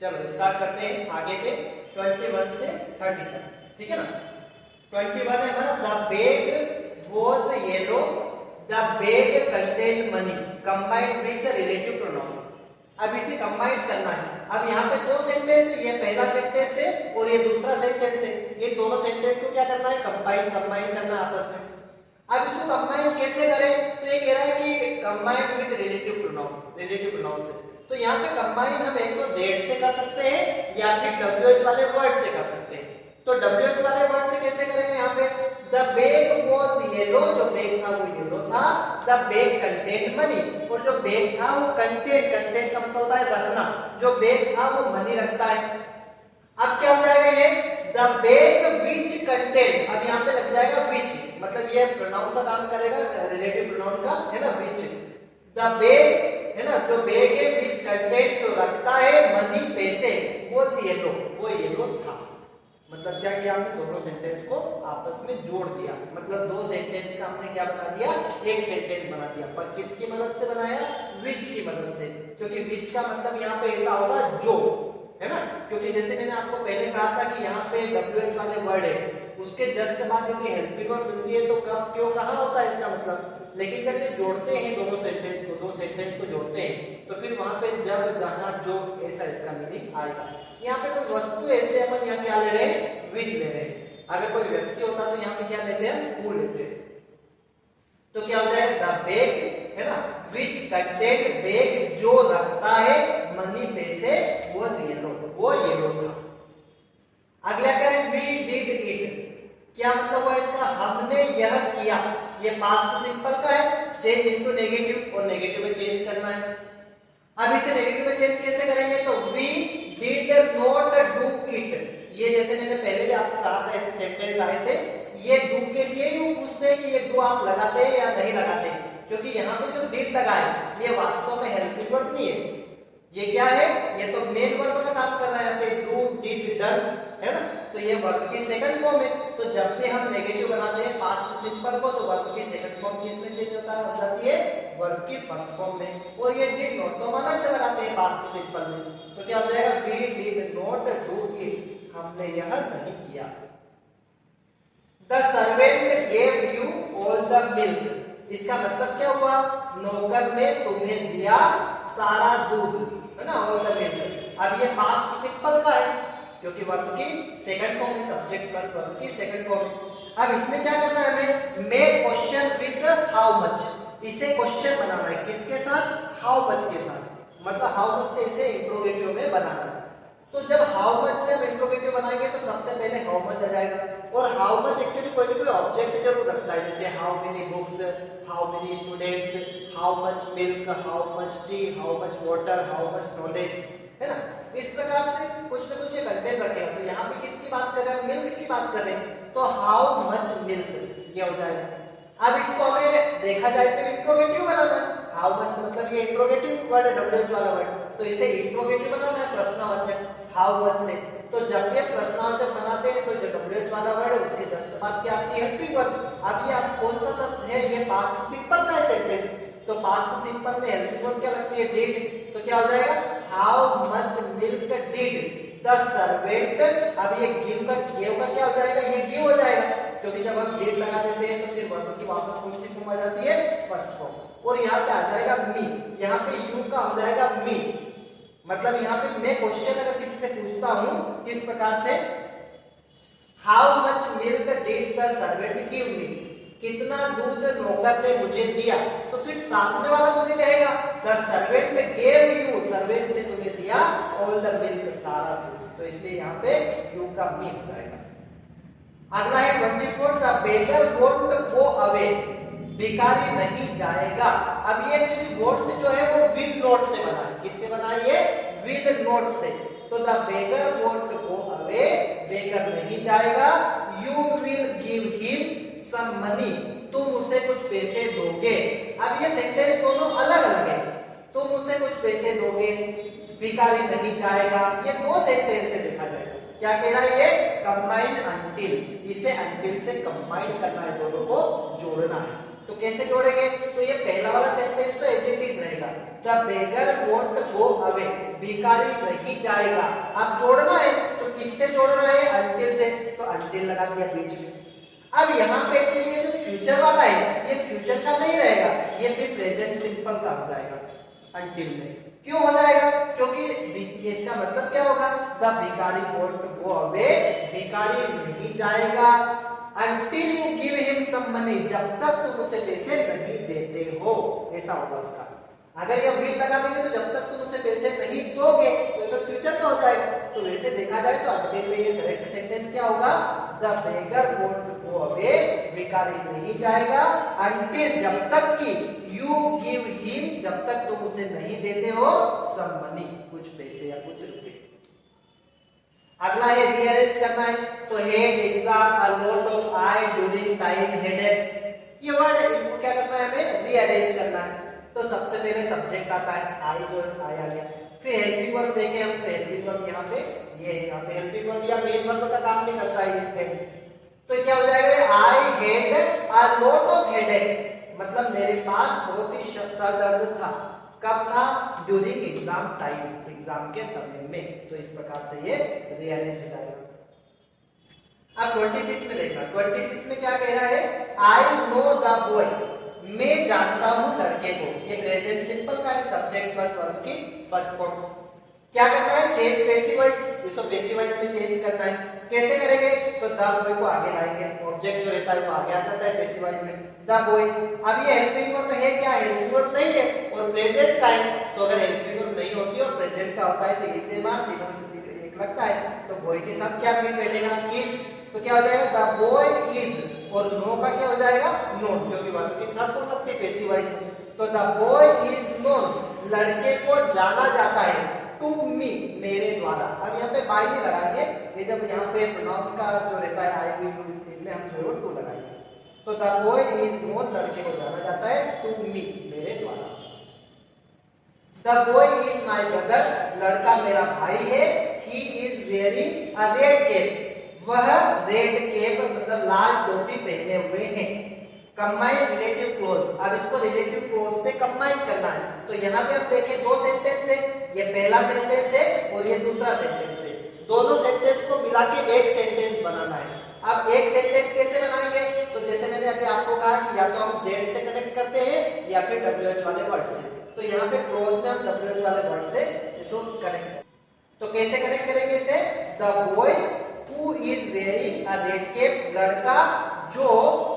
चलो स्टार्ट करते हैं आगे के 21 से 30 तक, ठीक है ना। 21 है हमारा the bag was yellow, the bag contained money combined with the relative pronoun. अब इसे कंबाइन करना है। अब यहाँ पे दो सेंटेंस है, ये पहला सेंटेंस है और ये दूसरा सेंटेंस है। ये दोनों सेंटेंस को क्या करना है, कंबाइन करना है आपस में। अब इसको कंबाइन कैसे करें, तो ये कह रहा है कि कंबाइन विद रिलेटिव प्रोनाउन से। तो यहाँ पे कंबाइन हम एक तो दैट से कर सकते हैं या फिर WH वाले वर्ड से कर सकते हैं। तो WH वाले वर्ड से कैसे करेंगे, यहाँ पे द बैग वाज येलो, जो बैग था वो येलो था, द बैग कंटेन्ड मनी, और जो बैग था वो कंटेंट का मतलब होता है रखना, जो बैग था वो मनी रखता है। अब क्या हो जाएगा ये द बैग विच कंटेंट, अब यहाँ पे लग जाएगा विच, मतलब ये प्रोनाउन का काम करेगा, रिलेटिव प्रोनाउन का है ना विच। द बैग है ना, जो बैग है विच कंटेंट, जो रखता है मनी पैसे, वो येलो, वो येलो था। मतलब क्या किया हमने, दोनों सेंटेंस को आपस में जोड़ दिया, मतलब दो सेंटेंस का हमने क्या बना दिया, एक सेंटेंस बना दिया। पर किसकी मदद से बनाया, विच की मदद से, क्योंकि विच का मतलब यहाँ पे ऐसा होगा जो, है ना। क्योंकि जैसे मैंने आपको पहले कहा था कि यहाँ पे WH वाले वर्ड है, उसके जस्ट बाद यदि हेल्पिंग वर्ब मिलती है तो कब क्यों कहाँ होता है इसका मतलब। लेकिन जब ये जोड़ते हैं दोनों सेंटेंस को, दो सेंटेंस को जोड़ते हैं, तो फिर वहां पे जब, जहां, जो, ऐसा इसका मीनिंग आएगा। यहाँ पे कोई वस्तु है इसलिए अपन यहाँ क्या ले रहे हैं, विच ले रहे हैं। अगर कोई व्यक्ति होता तो यहाँ पे क्या लेते हैं, हु लेते हैं। तो क्या हो जाएगा, द बैग है ना, विच कंटेंट बैग, जो रखता है मनी पैसे, वाज येलो, वो येलो था। अगला क्या है, वी डिड इट, क्या मतलब हुआ इसका, हमने यह किया। ये पास्ट सिंपल का है, चेंज इनटू नेगेटिव, और नेगेटिव में चेंज करना है। अब इसे नेगेटिव में चेंज कैसे करेंगे, तो we did not do it. ये जैसे मैंने पहले भी आपको कहा था, ऐसे सेंटेंस आए थे, ये डू के लिए ही वो पूछते हैं कि ये डू आप लगाते हैं या नहीं लगाते, क्योंकि यहाँ पे जो डिड लगा है ये वास्तव में हेल्पिंग वर्ब नहीं है, ये क्या है, ये तो मेन वर्ब का काम कर रहा है। यहाँ पे डू, डिड, डन, है ना, तो ये वर्ब की सेकंड फॉर्म है। तो जब भी हम नेगेटिव बनाते हैं पास्ट सिंपल को, तो वर्ब की सेकंड फॉर्म किसमें चेंज होता है, हो जाती है वर्ब की फर्स्ट फॉर्म में। और ये डिड नॉट तो हम अलग से लगाते हैं पास्ट सिंपल में, तो क्या हो जाएगा, we did not do it, हमने यह नहीं किया। The servant gave you all the milk, इसका मतलब क्या हुआ, नौकर ने तुम्हें दिया सारा दूध, है ना, ऑल द मिल्क। अब ये पास्ट सिंपल का है क्योंकि वर्ब की सेकंड फॉर्म में, सब्जेक्ट प्लस वर्ब की सेकंड फॉर्म। अब इसमें क्या करना है हमें, make question with how much, इसे क्वेश्चन बनाना है किसके साथ, हाउ मच के साथ, मतलब हाउ मच से इसे इंट्रोगेटिव में बनाना है। तो जब हाउ मच से हम इंट्रोगेटिव बनाएंगे तो सबसे पहले हाउ मच आ जाएगा, और हाउ मच एक्चुअली कोई ना कोई ऑब्जेक्ट जरूर रखता है, जैसे how many books, how many students, how much milk, how much T, how much water, how much knowledge, है ना। इस प्रकार से कुछ ना कुछ ये कंटेंट रखेगा। तो यहाँ पे किसकी बात कर रहे हैं, मिल्क की बात कर रहे हैं, तो हाउ मच मिल्क ये हो जाएगा। अब इसको हमें देखा जाए तो इंट्रोगेटिव बनाना है, हाउ मच मतलब ये इंट्रोगेटिव वर्ड है, WH वाला वर्ड, तो इसे इंट्रोगेटिव बनाना है प्रश्नवाचक हाउ मच से। तो जब ये प्रश्नवाचक बनाते हैं तो जो WH वाला वर्ड है उसके जस्ट बाद क्या आती है, हेल्पिंग वर्ब। अब ये आप कौन सा शब्द है, ये पास्ट सिंपल का है सेंटेंस, तो पास्ट सिंपल में हेल्पिंग वर्ब क्या लगती है, डिड, तो क्या हो जाएगा, how much milk did the servant. अब ये गिव का क्या हो जाएगा, ये गिव हो जाएगा, क्योंकि जब हम डिड लगा देते हैं तो फिर वर्ब की वापस कौन सी फॉर्म आ जाती है, फर्स्ट फॉर्म। और यहाँ पे आ जाएगा मी, यहाँ पे यू का हो जाएगा मी, मतलब यहाँ पे मैं क्वेश्चन अगर किसी से पूछता हूँ किस प्रकार से, how much milk did the servant give me, कितना दूध नौकर ने मुझे दिया, तो फिर सामने वाला मुझे कहेगा the servant gave you, servant ने तुम्हें दिया ऑल द मिल्क, सारा दूध, तो इसलिए यहाँ पे यू का मी हो जाएगा। अगला है 24, the beggar won't go away, भिखारी नहीं जाएगा। अब ये एक्चुअली वोंट जो है वो विल नॉट से बना है, किससे बना है ये, विल नॉट से। तो the beggar won't go away, beggar नहीं जाएगा, you will give him some money, तुम उसे कुछ पैसे दोगे। अब ये सेंटेंस दोनों अलग अलग है, तुम उसे कुछ पैसे दोगे, भिखारी नहीं जाएगा, ये दो सेंटेंस से देखा जाएगा। क्या कह रहा है ये, कंबाइन अंटिल, इसे अंटिल से कंबाइन करना है, दोनों को जोड़ना है। तो कैसे जोड़ेंगे, तो ये पहला वाला सेंटेंस तो एज इट इज रहेगा, the beggar won't go away, भिखारी नहीं जाएगा। अब जोड़ना है तो किससे जोड़ना है, अंटिल से, तो अंटिल लगा दिया बीच में। अब यहाँ पे एक्चुअली ये जो फ्यूचर वाला है ये फ्यूचर का नहीं रहेगा, ये फिर प्रेजेंट सिंपल का हो जाएगा अंटिल में। क्यों हो जाएगा, क्योंकि इसका मतलब क्या होगा, द भिखारी वोंट गो अवे, भिखारी नहीं जाएगा until you give him some money, जब तक तुम उसे पैसे नहीं देते हो, ऐसा होगा उसका। अगर ये will लगा देंगे तो जब तक तुम उसे पैसे नहीं दोगे तो ये तो फ्यूचर का हो जाएगा। तो वैसे देखा जाए तो until में ये करेक्ट सेंटेंस क्या होगा, the beggar won't go away, भिखारी नहीं जाएगा, until जब तक कि you give him, जब तक तुम उसे नहीं देते हो some money, कुछ पैसे या कुछ रुपए। अगला है रीअरेंज करना है, तो head exam a lot of I during time headache, ये वर्ड इनको क्या करना है, हमें रीअरेंज करना है। तो सबसे पहले सब्जेक्ट आता है, आई जो आई आ गया, फिर हेल्पिंग वर्ब देखें हम, तो हेल्पिंग वर्ब यहाँ पे ये है, यहाँ पे हेल्पिंग वर्ब या मेन वर्ब का काम नहीं करता है ये, तो क्या हो जाएगा, I had a lot of headache, मतलब मेरे पास बहुत ही सर दर्द था, कब था, ड्यूरिंग एग्जाम टाइम, एग्जाम के समय में। तो इस प्रकार से ये रीअरेंज हो जाएगा। अब 26 में देखना, 26 में क्या कह रहा है, आई नो द बॉय, मैं जानता हूं लड़के को, ये प्रेजेंट सिंपल का है, सब्जेक्ट प्लस वर्ब की फर्स्ट फॉर्म। क्या करना है, चेंज पैसिव वॉइस, इसको पैसिव वॉइस में चेंज करना है। कैसे करेंगे, तो द बॉय को आगे लाएंगे, ऑब्जेक्ट जो रहता है वो आगे आ जाता है पैसिव वॉइस में, द बॉय। अब ये हेल्पिंग वर्ब है क्या, हेल्पिंग वर्ब नहीं है और प्रेजेंट का है, तो अगर हेल्पिंग वर्ब नहीं होती और प्रेजेंट का होता है तो इसे मान तीनों से एक लगता है, तो बॉय के साथ क्या फिर बैठेगा, इज, तो क्या हो जाएगा, द बॉय इज, और नो का क्या हो जाएगा, नोन, क्योंकि वर्ब की थर्ड फॉर्म लगती है पैसिव वॉइस में। तो द बॉय इज नोन, लड़के को जाना जाता है, टू मी, मेरे द्वारा। अब यहाँ पे बाय नहीं लगाएंगे, ये जब यहाँ पे प्रोनाउन का जो रहता है आई विल यू, इसमें हम जरूर टू लगाएंगे। तो द बॉय इज नोन, लड़के को जाना जाता है, टू मी, मेरे द्वारा। The boy is my brother, लड़का मेरा भाई है, he is wearing a red cap, वह रेड कैप मतलब लाल टोपी पहने हुए हैं। कंबाइन रिलेटिव क्लोज, अब इसको रिलेटिव क्लोज से कंबाइन करना है। तो यहाँ पे हम देखें दो सेंटेंस है, ये पहला सेंटेंस है और ये दूसरा सेंटेंस है, दोनों सेंटेंस को मिला के एक सेंटेंस बनाना है। अब एक सेंटेंस कैसे बनाएंगे, तो जैसे मैंने अभी आपको कहा कि या तो हम दैट से कनेक्ट करते हैं या फिर WH वाले वर्ड से, तो यहाँ पे क्लोज में हम WH वाले वर्ड से इसको कनेक्ट करें। तो कैसे कनेक्ट करेंगे इसे, the boy who is wearing a red cap, लड़का जो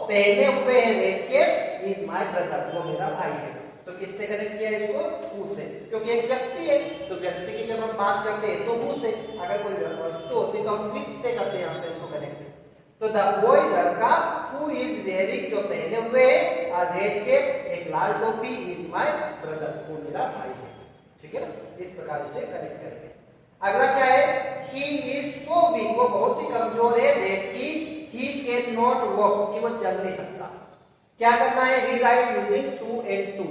पहने हुए हैं red cap, is my brother, वो मेरा भाई है। तो किससे कनेक्ट किया इसको, हु से, क्योंकि एक व्यक्ति है तो व्यक्ति की जब हम बात करते हैं तो हु से, अगर कोई वस्तु होती तो हम विच से करते हैं यहाँ पे इसको कनेक्ट। तो द बॉय लड़का, हु इज वेयरिंग जो पहने हुए अ रेड कैप, एक लाल टोपी, इज माय ब्रदर, वो मेरा भाई है। ठीक है ना, इस प्रकार से कनेक्ट करेंगे। अगला क्या है, ही इज सो वीक, वो बहुत ही कमजोर है, दैट की ही कैन नॉट वॉक, कि वो चल नहीं सकता। क्या करना है, rewrite using too and to.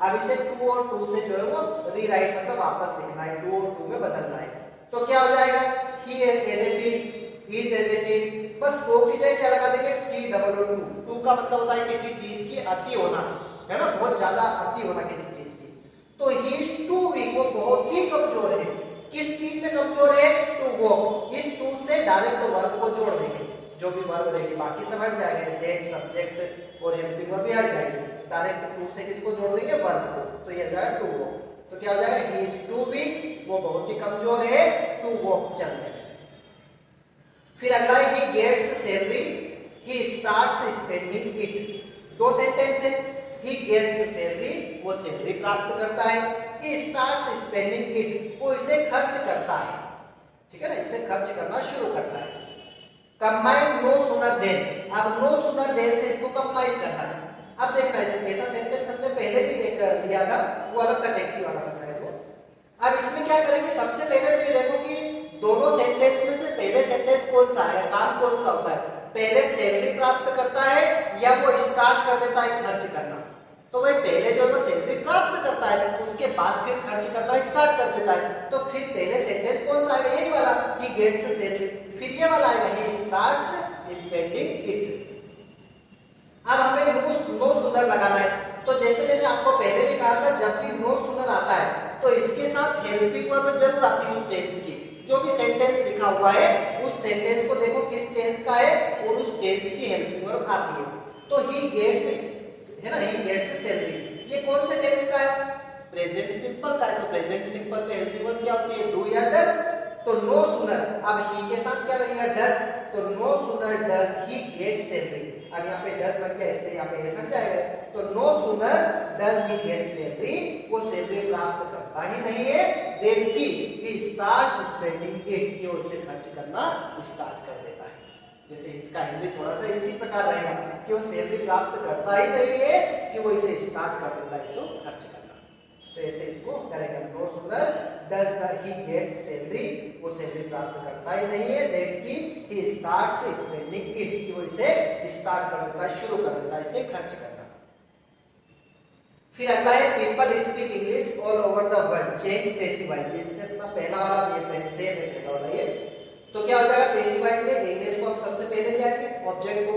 अब इसे टू और टू से जो है वो रीराइट मतलब वापस लिखना है, टू और टू में बदलना है। तो क्या हो जाएगा, he as it is, is as it is, बस सो की जगह क्या लगा देंगे, T double O too. Too का मतलब होता है किसी चीज की अति होना, है ना, बहुत ज्यादा अति होना किसी चीज की। तो ही इज टू वीक, वो बहुत ही कमजोर है। किस चीज में कमजोर है, टू वॉक। इस टू से डायरेक्ट वर्ब को जोड़ देंगे, जो भी वर्ब रहेगी बाकी सब हट जाएगा, दैट, सब्जेक्ट और हेल्पिंग वर्ब भी हट जाएगी, डायरेक्ट टू से किसको जोड़ देंगे, वर्ब को। तो ये जाएगा टू वॉक। तो क्या हो जाएगा, ही इज टू वीक, वो बहुत ही कमजोर है, टू वॉक, चलने में। फिर अगला है, he gets salary, he starts spending it. दो सेंटेंस है, ही गेट्स सैलरी, वो सैलरी प्राप्त करता है, he starts spending it, वो इसे खर्च करता है। ठीक है ना, इसे खर्च करना शुरू करता है। कंबाइन नो सूनर देन, अब नो सूनर देन से इसको कंबाइन करना है। अब देखना ऐसा सेंटेंस हमने पहले भी एक लिया था, वो अलग था, टैक्सी वाला था शायद वो। अब इसमें क्या करेंगे, सबसे पहले तो ये देखो कि दोनों सेंटेंस में से पहले सेंटेंस कौन सा है, काम कौन सा होता है, पहले सैलरी प्राप्त करता है या वो स्टार्ट कर देता है खर्च करना। तो वही पहले जो वो सैलरी प्राप्त करता है उसके बाद फिर खर्च करना स्टार्ट कर देता है। तो फिर पहले सेंटेंस कौन सा आएगा, यही वाला, ही गेट्स सैलरी, फिर ये वाला आएगा, ही स्टार्ट्स स्पेंडिंग इट। अब हमें नो सूनर लगाना है। तो जैसे मैंने आपको पहले भी कहा था, जब भी नो सूनर करता है तो इसके साथ हेल्पिंग वर्ब जरूर आती है उस टेंस की। जो भी सेंटेंस लिखा हुआ है उस सेंटेंस को देखो किस टेंस का है और उस टेंस की हेल्पिंग वर्ब आती है। तो ही गेट्स है ना, ही गेट्स सैलरी, ये कौन से टेंस का है? प्रेजेंट सिंपल का है। तो प्रेजेंट सिंपल में हेल्पिंग वर्ब क्या होती है? डू या डज। तो नो सुनर, अब ही के साथ क्या लगेगा? डज। तो no sooner does he get salary, अब यहाँ पे डज लग गया इसलिए यहाँ पे ऐसा जाएगा। तो no sooner does he get salary, वो सैलरी प्राप्त करता ही नहीं है, then he starts spending it, कि वो इसे खर्च करना स्टार्ट कर देता है। जैसे इसका हिंदी थोड़ा सा इसी प्रकार रहेगा कि वो सैलरी प्राप्त करता ही नहीं है कि वो इसे स्टार्ट कर देता है इसको खर्च करना। तो ऐसे इसको करेगा, no sooner does he get salary, वो सैलरी प्राप्त करता ही नहीं है, that he starts spending it, कि वो इसे स्टार्ट कर देता है, शुरू कर देता है इसे खर्च करना। फिर अगला है people speak English all over the world, change passive voice. जैसे अपना पहला वाला ये सेम है पहला वाला ये। तो क्या हो जाएगा? पैसिव वॉइस में इंग्लिश को हम सबसे पहले जाएंगे ऑब्जेक्ट को,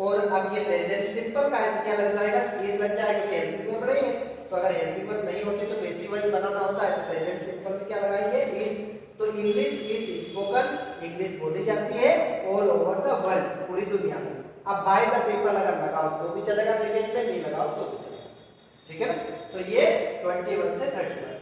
और अब ये प्रेजेंट सिंपल का है तो क्या लग जाएगा? इज लग जाएगा क्योंकि हेल्पिंग वर्ब नहीं है। तो अगर हेल्पिंग वर्ब नहीं होती तो पैसिव वॉइस बनाना होता है, तो प्रेजेंट सिंपल में क्या लगाएंगे? इज। तो इंग्लिश इज स्पोकन, इंग्लिश बोली जाती है ऑल ओवर द वर्ल्ड, पूरी दुनिया में। अब बाय द पीपल अगर लगाओ तो भी चलेगा, ब्रैकेट में नहीं लगाओ तो भी चलेगा, ठीक है ना। तो ये 21 से 31